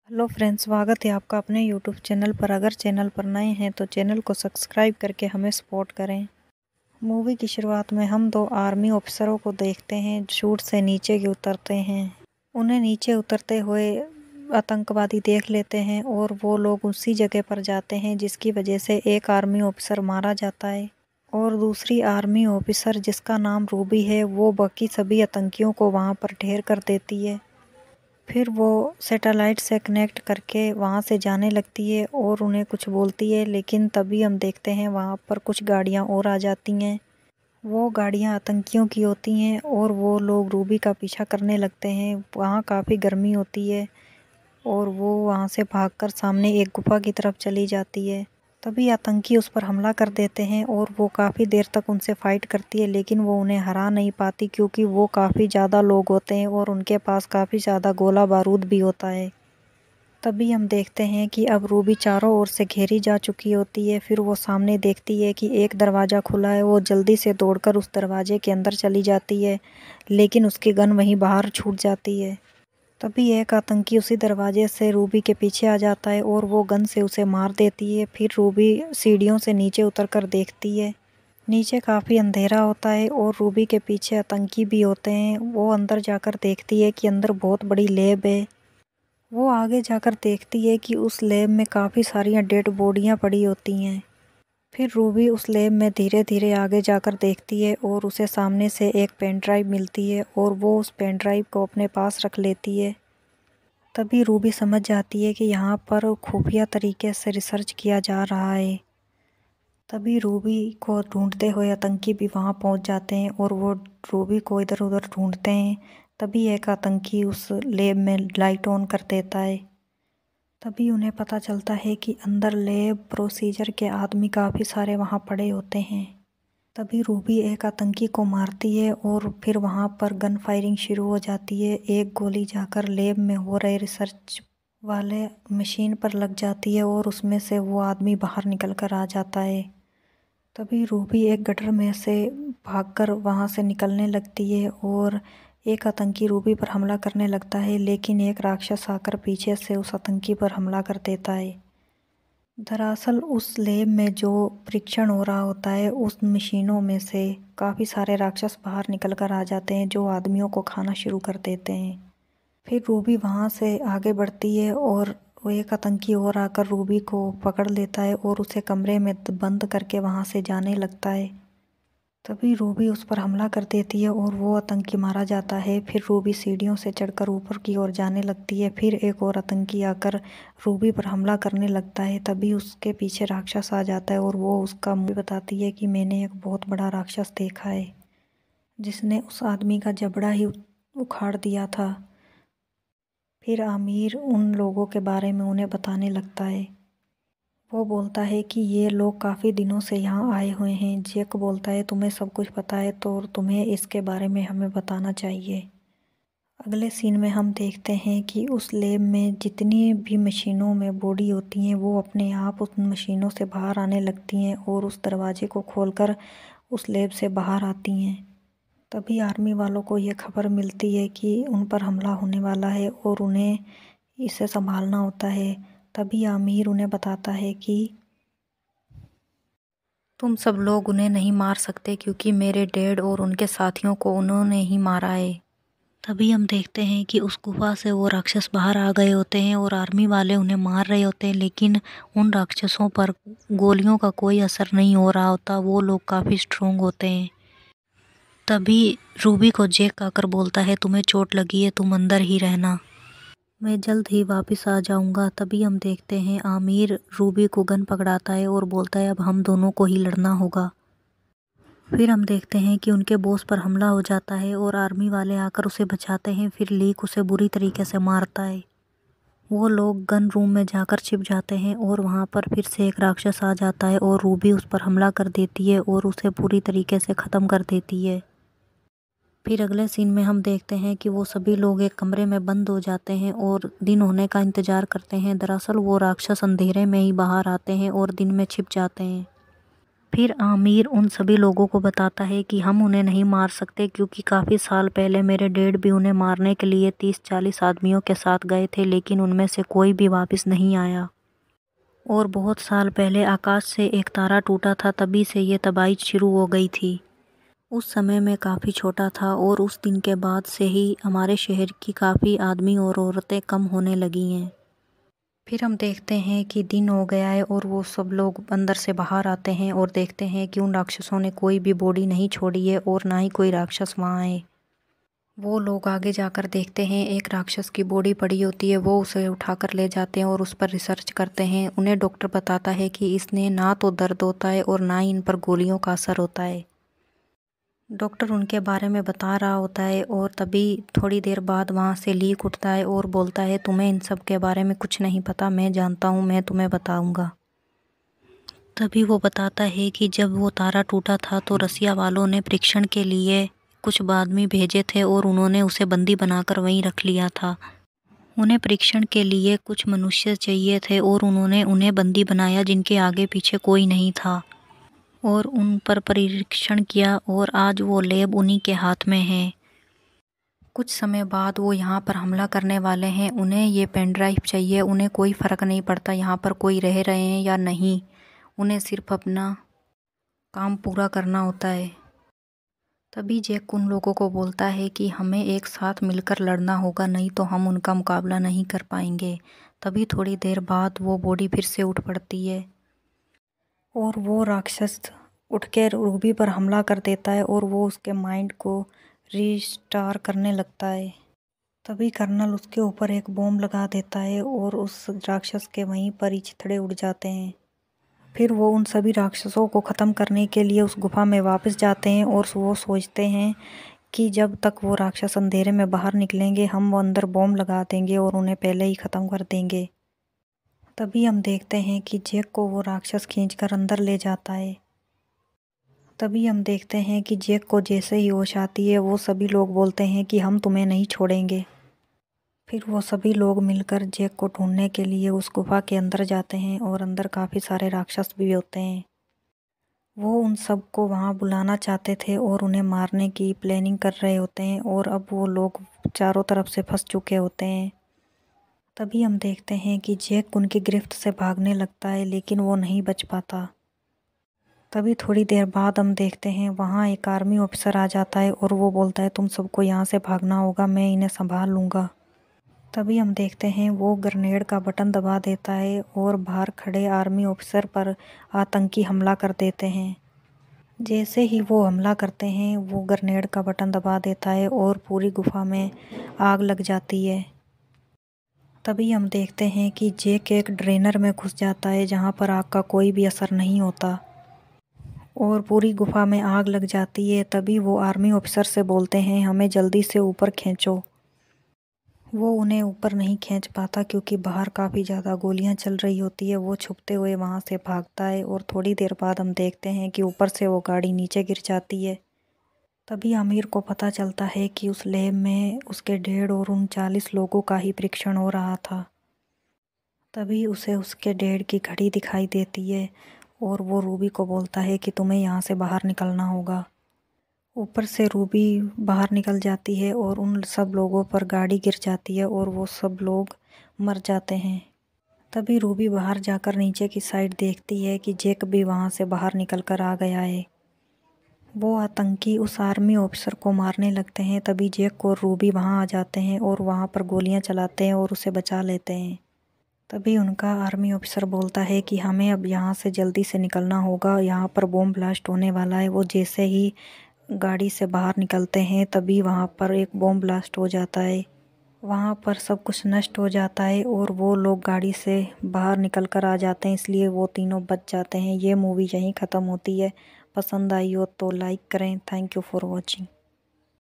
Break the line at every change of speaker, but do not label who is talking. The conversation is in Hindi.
हेलो फ्रेंड्स, स्वागत है आपका अपने यूट्यूब चैनल पर। अगर चैनल पर नए हैं तो चैनल को सब्सक्राइब करके हमें सपोर्ट करें। मूवी की शुरुआत में हम दो आर्मी ऑफिसरों को देखते हैं, शूट से नीचे उतरते हैं। उन्हें नीचे उतरते हुए आतंकवादी देख लेते हैं और वो लोग उसी जगह पर जाते हैं जिसकी वजह से एक आर्मी ऑफिसर मारा जाता है और दूसरी आर्मी ऑफिसर जिसका नाम रूबी है वो बाकी सभी आतंकियों को वहाँ पर ढेर कर देती है। फिर वो सैटेलाइट से कनेक्ट करके वहाँ से जाने लगती है और उन्हें कुछ बोलती है, लेकिन तभी हम देखते हैं वहाँ पर कुछ गाड़ियाँ और आ जाती हैं। वो गाड़ियाँ आतंकियों की होती हैं और वो लोग रूबी का पीछा करने लगते हैं। वहाँ काफ़ी गर्मी होती है और वो वहाँ से भागकर सामने एक गुफा की तरफ चली जाती है। तभी आतंकी उस पर हमला कर देते हैं और वो काफ़ी देर तक उनसे फाइट करती है, लेकिन वो उन्हें हरा नहीं पाती क्योंकि वो काफ़ी ज़्यादा लोग होते हैं और उनके पास काफ़ी ज़्यादा गोला बारूद भी होता है। तभी हम देखते हैं कि अब रूबी चारों ओर से घेरी जा चुकी होती है। फिर वो सामने देखती है कि एक दरवाज़ा खुला है। वो जल्दी से दौड़कर उस दरवाजे के अंदर चली जाती है, लेकिन उसकी गन वहीं बाहर छूट जाती है। तभी एक आतंकी उसी दरवाजे से रूबी के पीछे आ जाता है और वो गन से उसे मार देती है। फिर रूबी सीढ़ियों से नीचे उतरकर देखती है। नीचे काफ़ी अंधेरा होता है और रूबी के पीछे आतंकी भी होते हैं। वो अंदर जाकर देखती है कि अंदर बहुत बड़ी लैब है। वो आगे जाकर देखती है कि उस लैब में काफ़ी सारी डेड बॉडियाँ पड़ी होती हैं। फिर रूबी उस लैब में धीरे धीरे आगे जाकर देखती है और उसे सामने से एक पेन ड्राइव मिलती है और वो उस पेन ड्राइव को अपने पास रख लेती है। तभी रूबी समझ जाती है कि यहाँ पर खुफिया तरीके से रिसर्च किया जा रहा है। तभी रूबी को ढूंढते हुए आतंकी भी वहाँ पहुँच जाते हैं और वो रूबी को इधर उधर ढूंढते हैं। तभी एक आतंकी उस लैब में लाइट ऑन कर देता है। तभी उन्हें पता चलता है कि अंदर लैब प्रोसीजर के आदमी काफ़ी सारे वहाँ पड़े होते हैं। तभी रूबी एक आतंकी को मारती है और फिर वहाँ पर गन फायरिंग शुरू हो जाती है। एक गोली जाकर लैब में हो रहे रिसर्च वाले मशीन पर लग जाती है और उसमें से वो आदमी बाहर निकल कर आ जाता है। तभी रूबी एक गटर में से भागकर वहाँ से निकलने लगती है और एक आतंकी रूबी पर हमला करने लगता है, लेकिन एक राक्षस आकर पीछे से उस आतंकी पर हमला कर देता है। दरअसल उस लैब में जो परीक्षण हो रहा होता है उस मशीनों में से काफ़ी सारे राक्षस बाहर निकल कर आ जाते हैं जो आदमियों को खाना शुरू कर देते हैं। फिर रूबी वहाँ से आगे बढ़ती है और वो एक आतंकी और आकर रूबी को पकड़ लेता है और उसे कमरे में बंद करके वहाँ से जाने लगता है। तभी रूबी उस पर हमला कर देती है और वो आतंकी मारा जाता है। फिर रूबी सीढ़ियों से चढ़कर ऊपर की ओर जाने लगती है। फिर एक और आतंकी आकर रूबी पर हमला करने लगता है। तभी उसके पीछे राक्षस आ जाता है और वो उसका मुँह बताती है कि मैंने एक बहुत बड़ा राक्षस देखा है जिसने उस आदमी का जबड़ा ही उखाड़ दिया था। फिर आमिर उन लोगों के बारे में उन्हें बताने लगता है। वो बोलता है कि ये लोग काफ़ी दिनों से यहाँ आए हुए हैं। जैक बोलता है तुम्हें सब कुछ पता है तो तुम्हें इसके बारे में हमें बताना चाहिए। अगले सीन में हम देखते हैं कि उस लैब में जितनी भी मशीनों में बॉडी होती हैं वो अपने आप उस मशीनों से बाहर आने लगती हैं और उस दरवाजे को खोलकर उस लैब से बाहर आती हैं। तभी आर्मी वालों को ये खबर मिलती है कि उन पर हमला होने वाला है और उन्हें इसे संभालना होता है। तभी आमिर उन्हें बताता है कि तुम सब लोग उन्हें नहीं मार सकते क्योंकि मेरे डैड और उनके साथियों को उन्होंने ही मारा है। तभी हम देखते हैं कि उस गुफा से वो राक्षस बाहर आ गए होते हैं और आर्मी वाले उन्हें मार रहे होते हैं, लेकिन उन राक्षसों पर गोलियों का कोई असर नहीं हो रहा होता। वो लोग काफ़ी स्ट्रोंग होते हैं। तभी रूबी को जैक आकर बोलता है तुम्हें चोट लगी है, तुम अंदर ही रहना, मैं जल्द ही वापस आ जाऊंगा। तभी हम देखते हैं आमिर रूबी को गन पकड़ाता है और बोलता है अब हम दोनों को ही लड़ना होगा। फिर हम देखते हैं कि उनके बॉस पर हमला हो जाता है और आर्मी वाले आकर उसे बचाते हैं। फिर लीक उसे बुरी तरीके से मारता है। वो लोग गन रूम में जाकर छिप जाते हैं और वहाँ पर फिर से एक राक्षस आ जाता है और रूबी उस पर हमला कर देती है और उसे पूरी तरीके से ख़त्म कर देती है। फिर अगले सीन में हम देखते हैं कि वो सभी लोग एक कमरे में बंद हो जाते हैं और दिन होने का इंतज़ार करते हैं। दरअसल वो राक्षस अंधेरे में ही बाहर आते हैं और दिन में छिप जाते हैं। फिर आमिर उन सभी लोगों को बताता है कि हम उन्हें नहीं मार सकते क्योंकि काफ़ी साल पहले मेरे डैड भी उन्हें मारने के लिए 30-40 आदमियों के साथ गए थे, लेकिन उनमें से कोई भी वापस नहीं आया। और बहुत साल पहले आकाश से एक तारा टूटा था, तभी से ये तबाही शुरू हो गई थी। उस समय मैं काफ़ी छोटा था और उस दिन के बाद से ही हमारे शहर की काफ़ी आदमी और औरतें कम होने लगी हैं। फिर हम देखते हैं कि दिन हो गया है और वो सब लोग अंदर से बाहर आते हैं और देखते हैं कि उन राक्षसों ने कोई भी बॉडी नहीं छोड़ी है और ना ही कोई राक्षस वहाँ है। वो लोग आगे जाकर देखते हैं एक राक्षस की बॉडी पड़ी होती है, वो उसे उठाकर ले जाते हैं और उस पर रिसर्च करते हैं। उन्हें डॉक्टर बताता है कि इसने ना तो दर्द होता है और ना ही इन पर गोलियों का असर होता है। डॉक्टर उनके बारे में बता रहा होता है और तभी थोड़ी देर बाद वहाँ से लीक उठता है और बोलता है, तुम्हें इन सब के बारे में कुछ नहीं पता, मैं जानता हूँ, मैं तुम्हें बताऊँगा। तभी वो बताता है कि जब वो तारा टूटा था तो रसिया वालों ने परीक्षण के लिए कुछ आदमी भेजे थे और उन्होंने उसे बंदी बनाकर वहीं रख लिया था। उन्हें परीक्षण के लिए कुछ मनुष्य चाहिए थे और उन्होंने उन्हें बंदी बनाया जिनके आगे पीछे कोई नहीं था और उन पर परीक्षण किया और आज वो लैब उन्हीं के हाथ में है। कुछ समय बाद वो यहाँ पर हमला करने वाले हैं। उन्हें ये पेन ड्राइव चाहिए। उन्हें कोई फ़र्क नहीं पड़ता यहाँ पर कोई रह रहे हैं या नहीं, उन्हें सिर्फ अपना काम पूरा करना होता है। तभी जैक उन लोगों को बोलता है कि हमें एक साथ मिलकर लड़ना होगा, नहीं तो हम उनका मुकाबला नहीं कर पाएंगे। तभी थोड़ी देर बाद वो बॉडी फिर से उठ पड़ती है और वो राक्षस उठ के रूबी पर हमला कर देता है और वो उसके माइंड को रीस्टार करने लगता है। तभी कर्नल उसके ऊपर एक बॉम्ब लगा देता है और उस राक्षस के वहीं पर ही चिथड़े उड़ जाते हैं। फिर वो उन सभी राक्षसों को ख़त्म करने के लिए उस गुफा में वापस जाते हैं और वो सोचते हैं कि जब तक वो राक्षस अंधेरे में बाहर निकलेंगे हम वो अंदर बॉम्ब लगा देंगे और उन्हें पहले ही ख़त्म कर देंगे। तभी हम देखते हैं कि जैक को वो राक्षस खींचकर अंदर ले जाता है। तभी हम देखते हैं कि जैक को जैसे ही होश आती है वो सभी लोग बोलते हैं कि हम तुम्हें नहीं छोड़ेंगे। फिर वो सभी लोग मिलकर जैक को ढूंढने के लिए उस गुफा के अंदर जाते हैं और अंदर काफ़ी सारे राक्षस भी होते हैं। वो उन सब को वहाँ बुलाना चाहते थे और उन्हें मारने की प्लानिंग कर रहे होते हैं और अब वो लोग चारों तरफ से फंस चुके होते हैं। तभी हम देखते हैं कि जैक उनकी गिरफ्त से भागने लगता है लेकिन वो नहीं बच पाता। तभी थोड़ी देर बाद हम देखते हैं वहाँ एक आर्मी ऑफिसर आ जाता है और वो बोलता है तुम सबको यहाँ से भागना होगा, मैं इन्हें संभाल लूँगा। तभी हम देखते हैं वो ग्रेनेड का बटन दबा देता है और बाहर खड़े आर्मी ऑफिसर पर आतंकी हमला कर देते हैं। जैसे ही वो हमला करते हैं वो ग्रेनेड का बटन दबा देता है और पूरी गुफा में आग लग जाती है। तभी हम देखते हैं कि जैक एक ड्रेनर में घुस जाता है जहाँ पर आग का कोई भी असर नहीं होता और पूरी गुफा में आग लग जाती है। तभी वो आर्मी ऑफिसर से बोलते हैं हमें जल्दी से ऊपर खींचो। वो उन्हें ऊपर नहीं खींच पाता क्योंकि बाहर काफ़ी ज़्यादा गोलियां चल रही होती है। वो छुपते हुए वहाँ से भागता है और थोड़ी देर बाद हम देखते हैं कि ऊपर से वो गाड़ी नीचे गिर जाती है। तभी आमिर को पता चलता है कि उस लैब में उसके डैड और उन 40 लोगों का ही परीक्षण हो रहा था। तभी उसे उसके डैड की घड़ी दिखाई देती है और वो रूबी को बोलता है कि तुम्हें यहाँ से बाहर निकलना होगा। ऊपर से रूबी बाहर निकल जाती है और उन सब लोगों पर गाड़ी गिर जाती है और वो सब लोग मर जाते हैं। तभी रूबी बाहर जाकर नीचे की साइड देखती है कि जैक भी वहाँ से बाहर निकल कर आ गया है। वो आतंकी उस आर्मी ऑफिसर को मारने लगते हैं। तभी जैक और रूबी वहाँ आ जाते हैं और वहाँ पर गोलियाँ चलाते हैं और उसे बचा लेते हैं। तभी उनका आर्मी ऑफिसर बोलता है कि हमें अब यहाँ से जल्दी से निकलना होगा, यहाँ पर बॉम्ब ब्लास्ट होने वाला है। वो जैसे ही गाड़ी से बाहर निकलते हैं तभी वहाँ पर एक बॉम्ब ब्लास्ट हो जाता है। वहाँ पर सब कुछ नष्ट हो जाता है और वो लोग गाड़ी से बाहर निकल कर आ जाते हैं, इसलिए वो तीनों बच जाते हैं। ये मूवी यहीं ख़त्म होती है। पसंद आई हो तो लाइक करें। Thank you for watching.